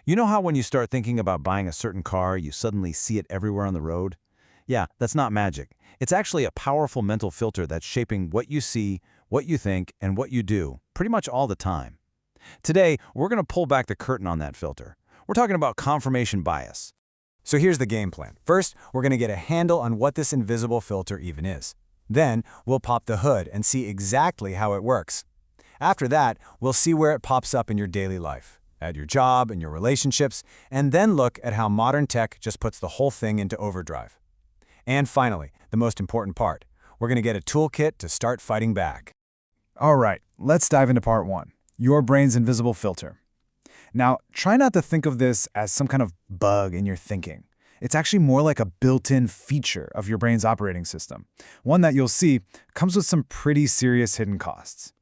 You know how when you start thinking about buying a certain car, you suddenly see it everywhere on the road? Yeah, that's not magic. It's actually a powerful mental filter that's shaping what you see, what you think, and what you do, pretty much all the time. Today, we're going to pull back the curtain on that filter. We're talking about confirmation bias. So here's the game plan. First, we're going to get a handle on what this invisible filter even is. Then, we'll pop the hood and see exactly how it works. After that, we'll see where it pops up in your daily life, at your job, in your relationships, and then look at how modern tech just puts the whole thing into overdrive. And finally, the most important part, we're going to get a toolkit to start fighting back. All right, let's dive into part one, your brain's invisible filter. Now, try not to think of this as some kind of bug in your thinking. It's actually more like a built-in feature of your brain's operating system, one that you'll see comes with some pretty serious hidden costs.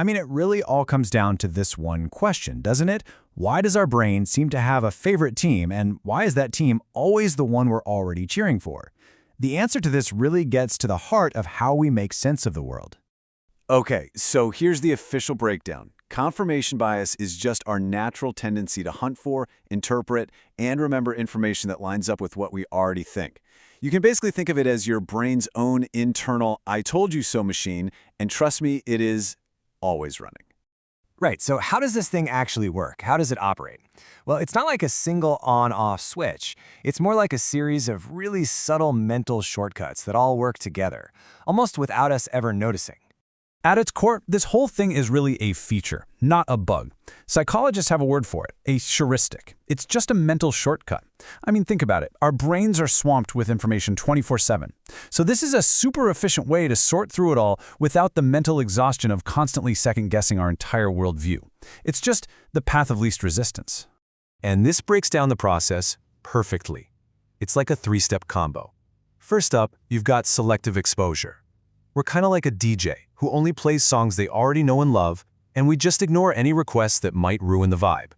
I mean, it really all comes down to this one question, doesn't it? Why does our brain seem to have a favorite team, and why is that team always the one we're already cheering for? The answer to this really gets to the heart of how we make sense of the world. Okay, so here's the official breakdown. Confirmation bias is just our natural tendency to hunt for, interpret, and remember information that lines up with what we already think. You can basically think of it as your brain's own internal "I told you so" machine, and trust me, it is always running. Right, so how does this thing actually work? How does it operate? Well, it's not like a single on-off switch. It's more like a series of really subtle mental shortcuts that all work together, almost without us ever noticing. At its core, this whole thing is really a feature, not a bug. Psychologists have a word for it, a heuristic. It's just a mental shortcut. I mean, think about it. Our brains are swamped with information 24/7. So this is a super efficient way to sort through it all without the mental exhaustion of constantly second-guessing our entire worldview. It's just the path of least resistance. And this breaks down the process perfectly. It's like a three-step combo. First up, you've got selective exposure. We're kind of like a DJ who only plays songs they already know and love, and we just ignore any requests that might ruin the vibe.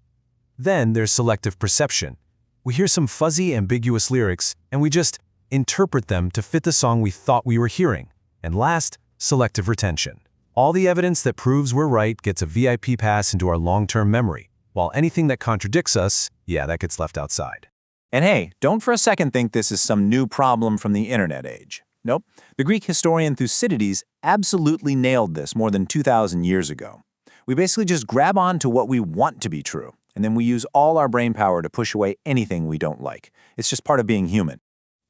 Then there's selective perception. We hear some fuzzy, ambiguous lyrics, and we just interpret them to fit the song we thought we were hearing. And last, selective retention. All the evidence that proves we're right gets a VIP pass into our long-term memory, while anything that contradicts us, yeah, that gets left outside. And hey, don't for a second think this is some new problem from the internet age. Nope, the Greek historian Thucydides absolutely nailed this more than 2,000 years ago. We basically just grab on to what we want to be true, and then we use all our brain power to push away anything we don't like. It's just part of being human.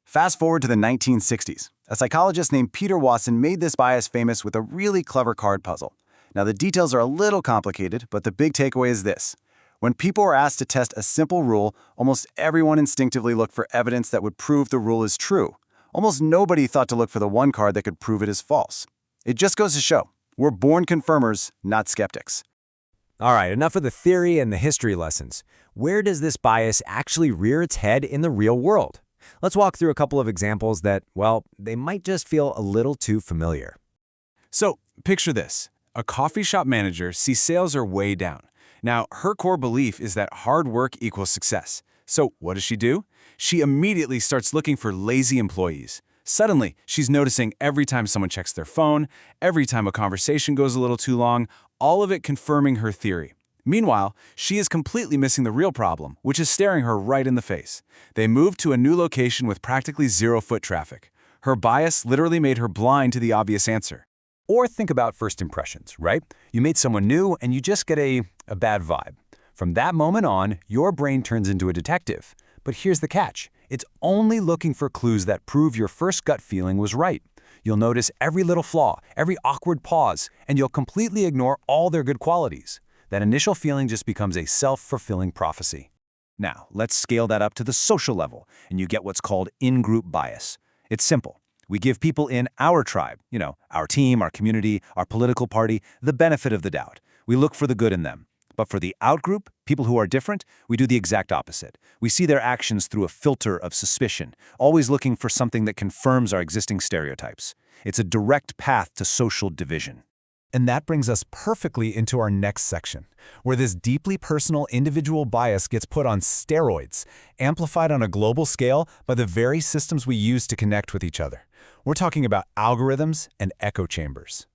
Fast forward to the 1960s. A psychologist named Peter Watson made this bias famous with a really clever card puzzle. Now, the details are a little complicated, but the big takeaway is this. When people were asked to test a simple rule, almost everyone instinctively looked for evidence that would prove the rule is true. Almost nobody thought to look for the one card that could prove it is false. It just goes to show, we're born confirmers, not skeptics. All right, enough of the theory and the history lessons. Where does this bias actually rear its head in the real world? Let's walk through a couple of examples that, well, they might just feel a little too familiar. So, picture this. A coffee shop manager sees sales are way down. Now, her core belief is that hard work equals success. So, what does she do? She immediately starts looking for lazy employees. Suddenly, she's noticing every time someone checks their phone, every time a conversation goes a little too long, all of it confirming her theory. Meanwhile, she is completely missing the real problem, which is staring her right in the face. They moved to a new location with practically zero foot traffic. Her bias literally made her blind to the obvious answer. Or think about first impressions, right? You meet someone new and you just get a bad vibe. From that moment on, your brain turns into a detective. But here's the catch. It's only looking for clues that prove your first gut feeling was right. You'll notice every little flaw, every awkward pause, and you'll completely ignore all their good qualities. That initial feeling just becomes a self-fulfilling prophecy. Now, let's scale that up to the social level, and you get what's called in-group bias. It's simple. We give people in our tribe, our team, our community, our political party, the benefit of the doubt. We look for the good in them. But for the outgroup, people who are different, we do the exact opposite. We see their actions through a filter of suspicion, always looking for something that confirms our existing stereotypes. It's a direct path to social division. And that brings us perfectly into our next section, where this deeply personal individual bias gets put on steroids, amplified on a global scale by the very systems we use to connect with each other. We're talking about algorithms and echo chambers.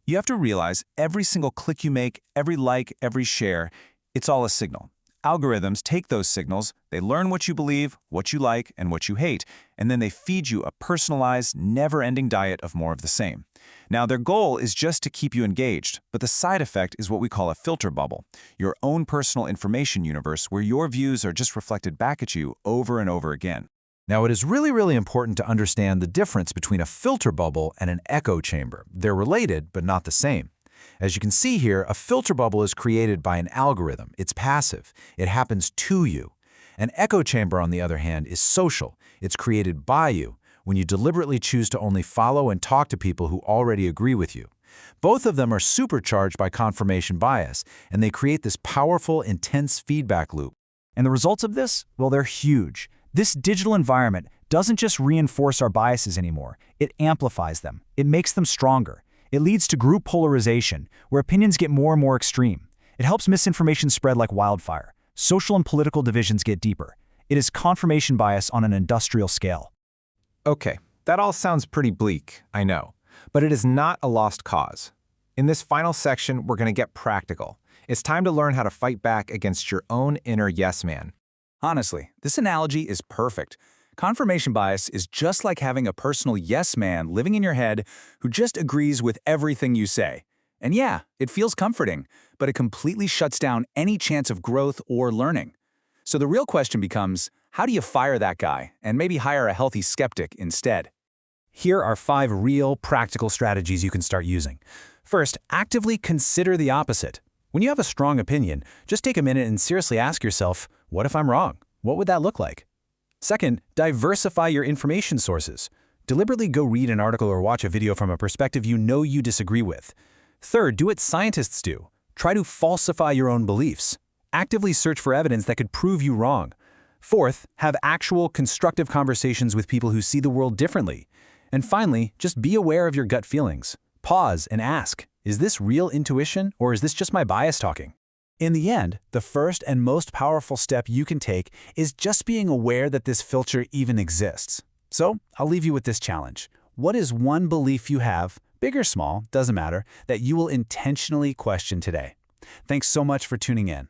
You have to realize every single click you make, every like, every share, it's all a signal. algorithms take those signals, they learn what you believe, what you like, and what you hate, and then they feed you a personalized, never-ending diet of more of the same. Now, their goal is just to keep you engaged, but the side effect is what we call a filter bubble, your own personal information universe where your views are just reflected back at you over and over again. Now, it is really important to understand the difference between a filter bubble and an echo chamber. They're related, but not the same. As you can see here, a filter bubble is created by an algorithm. It's passive. It happens to you. An echo chamber, on the other hand, is social. It's created by you, when you deliberately choose to only follow and talk to people who already agree with you. Both of them are supercharged by confirmation bias, and they create this powerful, intense feedback loop. And the results of this? Well, they're huge. This digital environment doesn't just reinforce our biases anymore. It amplifies them. It makes them stronger. It leads to group polarization, where opinions get more and more extreme. It helps misinformation spread like wildfire. Social and political divisions get deeper. It is confirmation bias on an industrial scale. Okay, that all sounds pretty bleak, I know. But it is not a lost cause. In this final section, we're going to get practical. It's time to learn how to fight back against your own inner yes man. Honestly, this analogy is perfect. Confirmation bias is just like having a personal yes man living in your head who just agrees with everything you say. And yeah, it feels comforting, but it completely shuts down any chance of growth or learning. So the real question becomes, how do you fire that guy and maybe hire a healthy skeptic instead? Here are 5 real, practical strategies you can start using. First, actively consider the opposite. When you have a strong opinion, just take a minute and seriously ask yourself, what if I'm wrong? What would that look like? Second, diversify your information sources. Deliberately go read an article or watch a video from a perspective you know you disagree with. Third, do what scientists do. Try to falsify your own beliefs. Actively search for evidence that could prove you wrong. Fourth, have actual constructive conversations with people who see the world differently. And finally, just be aware of your gut feelings. Pause and ask, is this real intuition or is this just my bias talking? In the end, the first and most powerful step you can take is just being aware that this filter even exists. So, I'll leave you with this challenge. What is one belief you have, big or small, doesn't matter, that you will intentionally question today? Thanks so much for tuning in.